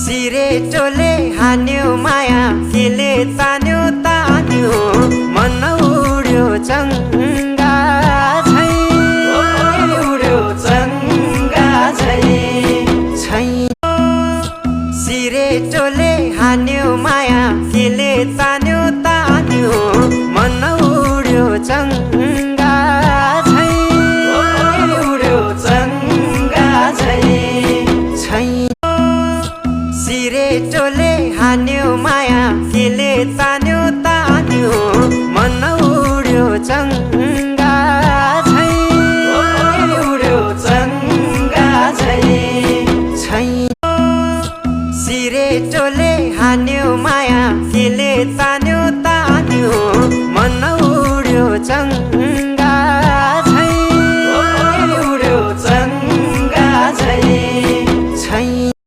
सिरेटोले हान्यो माया केले तान्यो तान्यो मन उड्यो चङ्गा झै उड्यो चङ्गा झै सिरेटोले हान्यो माया केले तान्यो तान्यो मन उड्यो चङ्गा झै उड्यो चङ्गा झै सिरेटोले